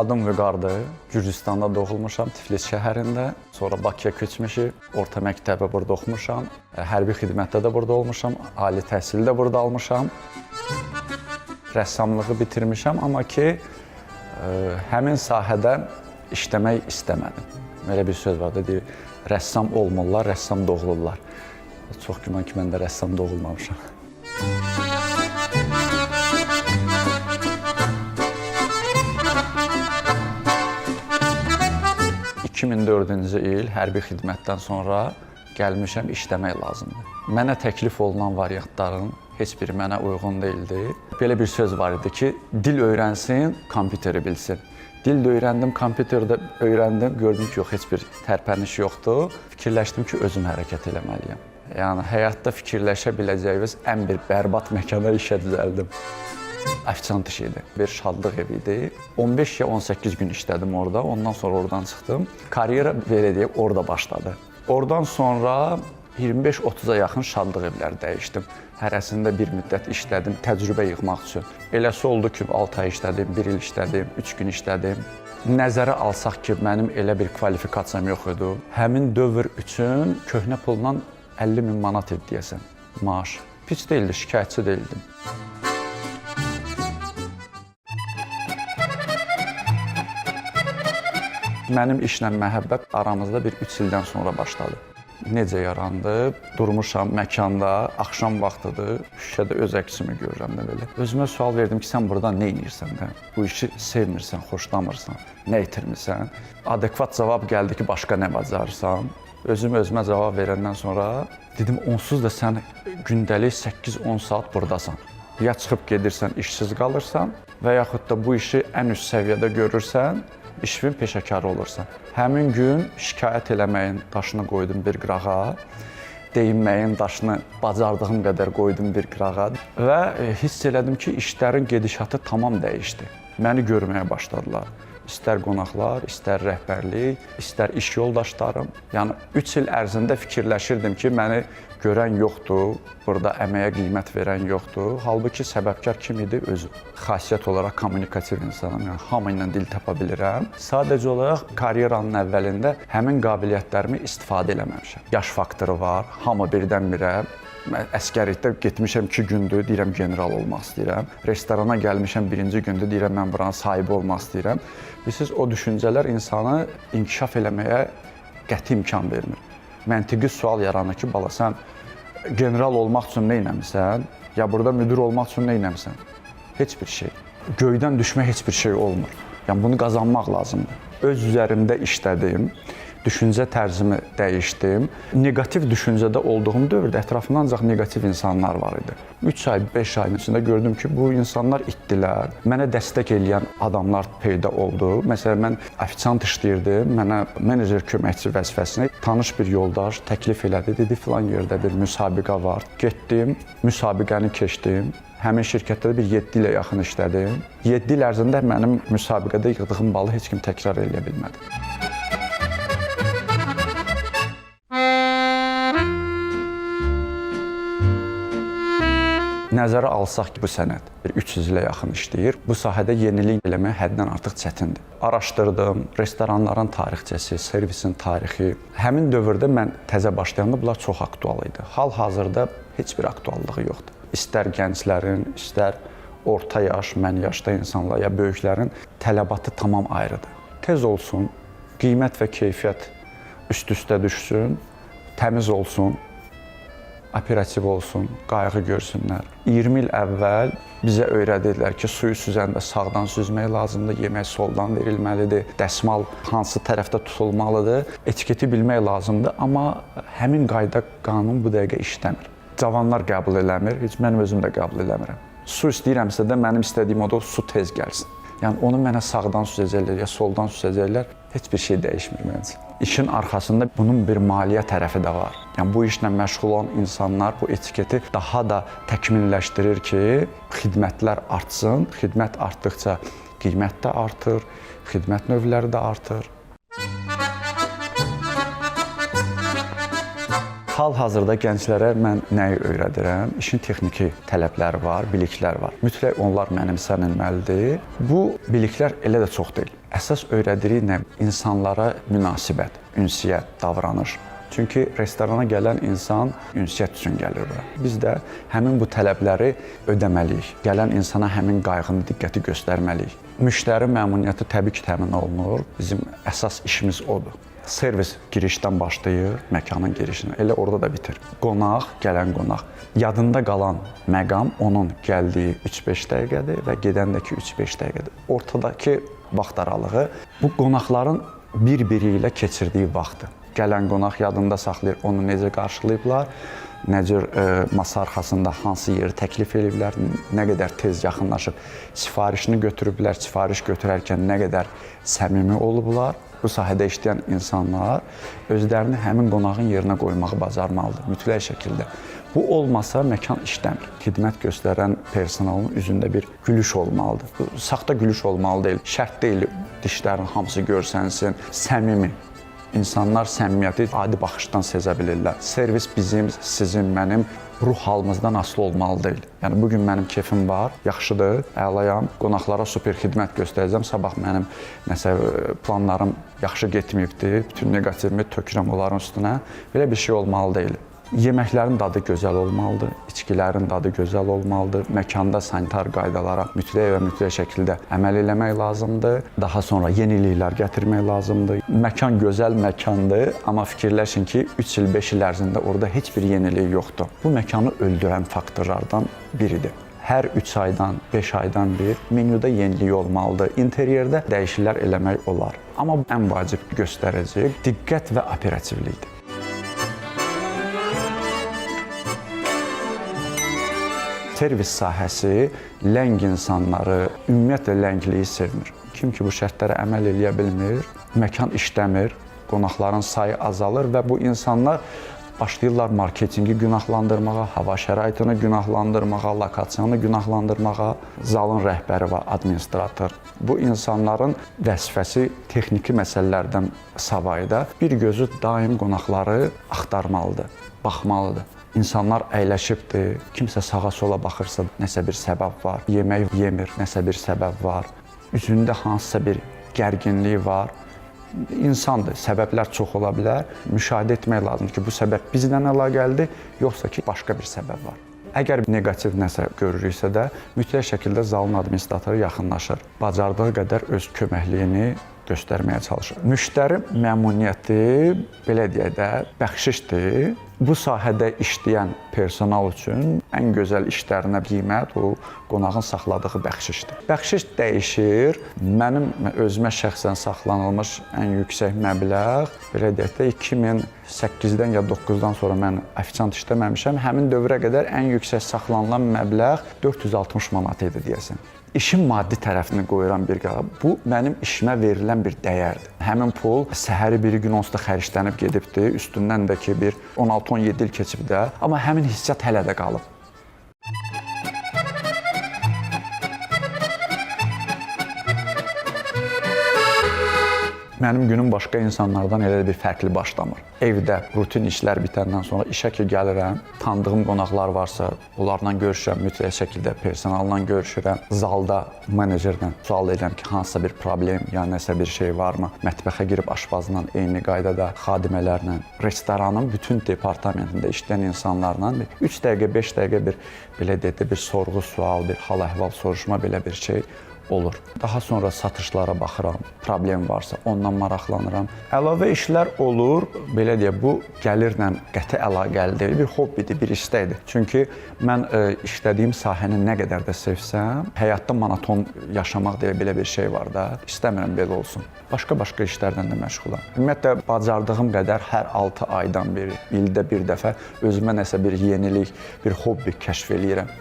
Adım Vüqardır. Gürcüstanda doğulmuşam, Tiflis şəhərində. Sonra Bakıya köçmüşük. Orta məktəbə burada oxumuşam. Hərbi xidmətdə də burada olmuşam. Ali təhsili də burada almışam. Rəssamlığı bitirmişəm, amma ki, həmin sahədə işləmək istəmədim. Belə bir söz var da, deyir, rəssam olmurlar, rəssam doğulurlar. Çox güman ki, mən də rəssam doğulmamışam. 2004-cü il hərbi xidmətdən sonra gəlmişəm, işləmək lazımdır. Mənə təklif olunan variantların heç biri mənə uyğun deyildi. Belə bir söz var idi ki, dil öyrənsin, kompüteri bilsin. Dil də öyrəndim, kompüter də öyrəndim, gördüm ki, yox, heç bir tərpəniş yoxdur. Fikirləşdim ki, özüm hərəkət eləməliyəm. Yəni, həyatda fikirləşə biləcəyiniz ən bir bərbad məkana işə düzəldim. Ofisiant iş idi, bir şadlıq evi idi. 15 ya 18 gün işlədim orada, ondan sonra oradan çıxdım. Karyera, belə deyək, orada başladı. Oradan sonra 25-30-a yaxın şadlıq evləri dəyişdim. Hərəsində bir müddət işlədim, təcrübə yığmaq üçün. Eləsi oldu ki, 6 ay işlədim, 1 il işlədim, 3 gün işlədim. Nəzərə alsaq ki, mənim elə bir kvalifikasiyam yox idi. Həmin dövr üçün köhnə pulla 50.000 manat idi deyəsən, maaş. Pis deyildi, şikayətçi deyildim. Mənim işlə məhəbbət aramızda bir 3 ildən sonra başladı. Necə yarandı? Durmuşam məkanda, axşam vaxtıdır, şüşədə öz əksimi görürəm də belə. Özümə sual verdim ki, sən burada nə edirsən də? Bu işi sevmirsən, xoşlamırsan, nə itirmirsən? Adekvat cavab gəldi ki, başqa nə bacarırsan? Özümə cavab verəndən sonra dedim, onsuz da sən gündəlik 8-10 saat buradasan. Ya çıxıb gedirsən, işsiz qalırsan və yaxud da bu işi ən üst səviyyədə görürsən, işin peşəkarı olursan. Həmin gün şikayət eləməyin daşını qoydum bir qırağa, deyinməyin daşını bacardığım qədər qoydum bir qırağa və hiss elədim ki, işlərin gedişatı tamam dəyişdi. Məni görməyə başladılar. İstər qonaqlar, istər rəhbərlik, istər iş yoldaşlarım. Yəni, 3 il ərzində fikirləşirdim ki, məni görən yoxdur, burada əməyə qiymət verən yoxdur. Halbuki səbəbkar kim idi? Özüm. Xasiyyət olaraq kommunikativ insanım, yəni hamı ilə dil tapa bilirəm. Sadəcə olaraq karyeranın əvvəlində həmin qabiliyyətlərimi istifadə eləməmişəm. Yaş faktoru var, hamı birdən-birə. Əskərlikdə getmişəm 2 gündür, deyirəm general olmaq istəyirəm. Restorana gəlmişəm 1-ci gündür, deyirəm mən buranın sahibi olmaq istəyirəm. Bilirsiniz, o düşüncələr insanı inkişaf eləməyə qəti imkan vermir. Məntiqi sual yaranır ki, bala sən general olmaq üçün nə eləmirsən? Ya burada müdir olmaq üçün nə eləmirsən? Heç bir şey. Göydən düşmə heç bir şey olmur. Yəni bunu qazanmaq lazımdır. Öz üzərimdə işlədim. Düşüncə tərzimi dəyişdim. Negativ düşüncədə olduğum dövrdə ətrafımda ancaq negativ insanlar var idi. 3 ay, 5 ayın içində gördüm ki, bu insanlar itdilər. Mənə dəstək eləyən adamlar peyda oldu. Məsələn, mən ofisiant işləyirdim. Mənə menecer köməkçi vəzifəsinə tanış bir yoldaş təklif elədi. Dedi, filan yerdə bir müsabiqə var. Getdim, müsabiqəni keçdim. Həmin şirkətdə bir 7 ilə yaxın işlədim. 7 il ərzində mənim müsabiqədə yığdığım balı heç kim təkrar eləyə bilmədi. Nəzərə alsaq ki, bu sənət 300 ilə yaxın işləyir. Bu sahədə yenilik eləmək həddən artıq çətindir. Araşdırdım, restoranların tarixçəsi, servisin tarixi. Həmin dövrdə mən təzə başlayanda bunlar çox aktual idi. Hal-hazırda heç bir aktuallığı yoxdur. İstər gənclərin, istər orta yaş, mən yaşda insanlar, ya böyüklərin tələbatı tamam ayrıdır. Tez olsun, qiymət və keyfiyyət üst-üstə düşsün, təmiz olsun, operativ olsun, qayğı görsünlər. 20 il əvvəl bizə öyrədirlər ki, suyu süzəndə sağdan süzmək lazımdır, yemək soldan verilməlidir, dəsmal hansı tərəfdə tutulmalıdır, etiketi bilmək lazımdır, amma həmin qayda, qanun bu dəqiqə işləmir. Cavanlar qəbul eləmir, heç mənim özüm də qəbul eləmirəm. Su istəyirəmsə də mənim istədiyim odur, su tez gəlsin. Yəni, onu mənə sağdan süzəcəklər, ya soldan süzəcəklər, heç bir şey dəyişmir məncə. İşin arxasında bunun bir maliyyə tərəfi də var. Yəni, bu işlə məşğul olan insanlar bu etiketi daha da təkmilləşdirir ki, xidmətlər artsın. Xidmət artdıqca qiymət də artır, xidmət növləri də artır. Hal-hazırda gənclərə mən nəyi öyrədirəm? İşin texniki tələbləri var, biliklər var. Mütləq onlar mənimsənilməlidir. Bu biliklər elə də çox deyil. Əsas öyrədirik nə? İnsanlara münasibət, ünsiyyət, davranış. Çünki restorana gələn insan ünsiyyət üçün gəlir bura. Biz də həmin bu tələbləri ödəməliyik. Gələn insana həmin qayğını, diqqəti göstərməliyik. Müştəri məmnuniyyəti təbii ki, təmin olunur. Bizim əsas işimiz odur. Servis girişdən başlayır, məkanın girişinə. Elə orada da bitir. Qonaq, gələn qonaq. Yadında qalan məqam onun gəldiyi 3-5 dəqiqədir və gedəndəki 3-5 dəqiqədir. Ortadakı vaxt aralığı bu qonaqların bir-biri ilə keçirdiyi vaxtdır. Gələn qonaq yadında saxlayır, onu necə qarşılayıblar, nə cür masa arxasında hansı yeri təklif ediblər, nə qədər tez yaxınlaşıb sifarişini götürüblər, sifariş götürərkən nə qədər səmimi olublar. Bu sahədə işləyən insanlar özlərini həmin qonağın yerinə qoymağı bacarmalıdır, mütləq şəkildə. Bu olmasa məkan işləmir. Xidmət göstərən personalın üzündə bir gülüş olmalıdır. Bu, saxta gülüş olmalı deyil, şərt deyil dişlərin hamısı görsənsin, səmimi. İnsanlar səmimiyyəti adi baxışdan sezə bilirlər. Servis bizim, sizin, mənim ruh halımızdan asılı olmalı deyil. Yəni, bugün mənim keyfim var, yaxşıdır, əlayam, qonaqlara super xidmət göstərəcəm, sabah mənim nəsə planlarım yaxşı getməyibdir, bütün negativimi tökürəm onların üstünə. Belə bir şey olmalı deyil. Yeməklərin dadı gözəl olmalıdır, içkilərin dadı gözəl olmalıdır, məkanda sanitar qaydalara mütləq və mütləq şəkildə əməl eləmək lazımdır. Daha sonra yeniliklər gətirmək lazımdır. Məkan gözəl məkandır, amma fikirləşin ki, 3 il, 5 il ərzində orada heç bir yenilik yoxdur. Bu məkanı öldürən faktorlardan biridir. Hər 3 aydan, 5 aydan bir menyuda yenilik olmalıdır. İnteryerdə dəyişikliklər eləmək olar. Amma ən vacib göstərici diqqət və operativlikdir. Servis sahəsi ləng insanları, ümumiyyətlə ləngliyi sevmir. Kim ki bu şərtlərə əməl eləyə bilmir, məkan işləmir, qonaqların sayı azalır və bu insanlar başlayırlar marketingi günahlandırmağa, hava şəraitini günahlandırmağa, lokasiyanı günahlandırmağa, zalın rəhbəri və administrator. Bu insanların vəzifəsi texniki məsələlərdən savayda bir gözü daim qonaqları axtarmalıdır, baxmalıdır. İnsanlar əyləşibdir, kimsə sağa-sola baxırsa, nəsə bir səbəb var, yemək yemir, nəsə bir səbəb var, üzündə hansısa bir gərginlik var. İnsandır, səbəblər çox ola bilər. Müşahidə etmək lazımdır ki, bu səbəb bizdən əlaqəlidir, yoxsa ki, başqa bir səbəb var. Əgər negativ nəsə görürüksə də, mütləq şəkildə zalın administratoru yaxınlaşır. Bacardığı qədər öz köməkliyini göstərməyə çalışır. Müştəri məmnuniyyəti, belə deyək də, bəxşişdir. Bu sahədə işləyən personal üçün ən gözəl işlərinə qiymət o qonağın saxladığı bəxşişdir. Bəxşiş dəyişir. Mənim özümə şəxsən saxlanılmış ən yüksək məbləğ, belə deyək də 2008-dən ya 9-dan sonra mən ofisiant işləməmişəm. Həmin dövrə qədər ən yüksək saxlanılan məbləğ 460 manat idi deyəsən. İşin maddi tərəfini qoyuram bir qara. Bu, mənim işimə verilən bir dəyərdir. Həmin pul səhəri biri gün onsuz da xərclənib gedibdir. Üstündən də ki, bir 16-17 il keçib də. Amma həmin hissiyat hələ də qalıb. Mənim günüm başqa insanlardan elə bir fərqli başlamır. Evdə rutin işlər bitəndən sonra işə ki gəlirəm, tanıdığım qonaqlar varsa, onlarla görüşürəm, mütləq şəkildə personalla görüşürəm. Zalda menecerlə sual edirəm ki, hansısa bir problem, ya nəsə bir şey varmı? Mətbəxə girib aşpazla eyni qaydada, xadimələrlə, restoranın bütün departamentində işləyən insanlarla 3 dəqiqə, 5 dəqiqə bir belə deyək də bir sorğu, sual, bir hal-əhval soruşma belə bir şey olur. Daha sonra satışlara baxıram, problem varsa ondan maraqlanıram. Əlavə işlər olur, belə deyək, bu gəlirlə qəti əlaqəli deyil, bir hobbidir, bir istəkdir. Çünki mən işlədiyim sahəni nə qədər də sevsəm, həyatda monoton yaşamaq deyə belə bir şey var da, istəmirəm belə olsun. Başqa işlərdən də məşğulam. Ümumiyyətlə, bacardığım qədər hər 6 aydan bir, ildə bir dəfə özümə nəsə bir yenilik, bir hobbi kəşf eləyirəm.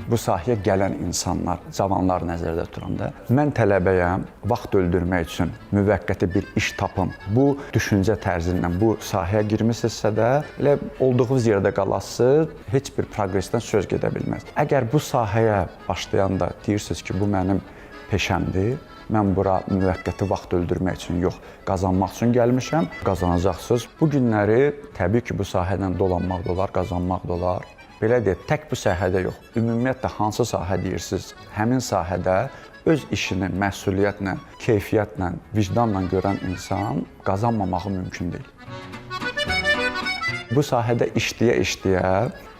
Bu sahəyə gələn insanlar, cavanlar nəzərdə tuturanda, mən tələbəyəm, vaxt öldürmək üçün müvəqqəti bir iş tapım. Bu düşüncə tərzindən bu sahəyə girmisinizsə də, elə olduğunuz yerdə qalasınız, heç bir progresdən söz gedə bilməz. Əgər bu sahəyə başlayanda deyirsiniz ki, bu mənim peşəmdir, mən bura müvəqqəti vaxt öldürmək üçün yox, qazanmaq üçün gəlmişəm, qazanacaqsınız. Bu günləri təbii ki, bu sahədən dolanmaq da olar, qazanmaq da olar. Belə deyək, tək bu sahədə yox, ümumiyyətlə hansı sahə deyirsiniz, həmin sahədə öz işini məsuliyyətlə, keyfiyyətlə, vicdanla görən insan qazanmamağı mümkün deyil. Bu sahədə işləyə-işləyə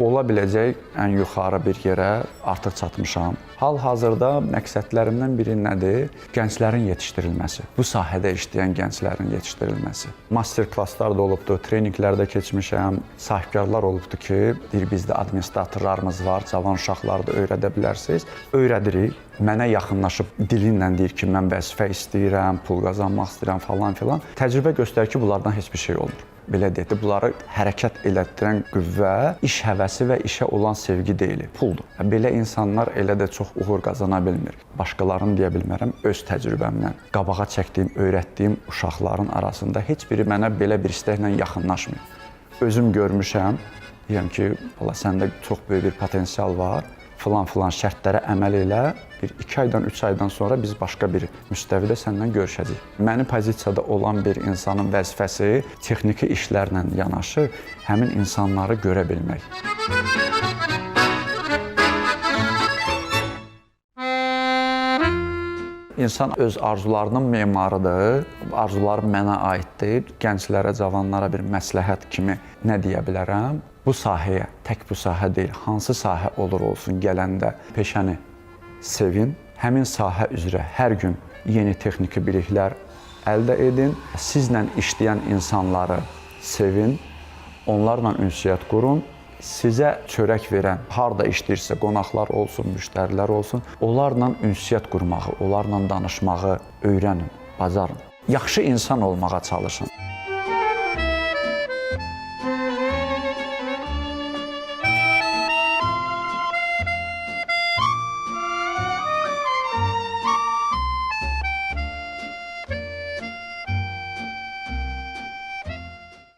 ola biləcək ən yuxarı bir yerə artıq çatmışam. Hal-hazırda məqsədlərimdən biri nədir? Gənclərin yetişdirilməsi. Bu sahədə işləyən gənclərin yetişdirilməsi. Master klasslar da olubdu, treninqlərdə keçmişəm. Sahibkarlar olubdu ki, deyir bizdə administratorlarımız var, cavan uşaqları da öyrədə bilərsiniz. Öyrədirik. Mənə yaxınlaşıb dilinlə deyir ki, mən vəzifə istəyirəm, pul qazanmaq istəyirəm falan filan. Təcrübə göstərir ki, bunlardan heç bir şey olmur. Belə deyək də, bunları hərəkət elətdirən qüvvə, iş həvəsi və işə olan sevgi deyil, puldur. Belə insanlar elə də çox uğur qazana bilmir. Başqalarını deyə bilmərəm, öz təcrübəmlə. Qabağa çəkdiyim, öyrətdiyim uşaqların arasında heç biri mənə belə bir istəklə yaxınlaşmır. Özüm görmüşəm, deyəm ki, valla səndə çox böyük bir potensial var, filan şərtlərə əməl elə, bir 2 aydan, 3 aydan sonra biz başqa bir müstəvidə səndən görüşəcəyik. Mənim pozisiyada olan bir insanın vəzifəsi texniki işlərlə yanaşı həmin insanları görə bilmək. İnsan öz arzularının memarıdır, arzularım mənə aiddir. Gənclərə, cavanlara bir məsləhət kimi nə deyə bilərəm? Bu sahəyə, tək bu sahə deyil, hansı sahə olur olsun gələndə peşəni sevin, həmin sahə üzrə hər gün yeni texniki biliklər əldə edin, sizlə işləyən insanları sevin, onlarla ünsiyyət qurun, sizə çörək verən, harda işləyirsə, qonaqlar olsun, müştərilər olsun, onlarla ünsiyyət qurmağı, onlarla danışmağı öyrənin, bacarın. Yaxşı insan olmağa çalışın.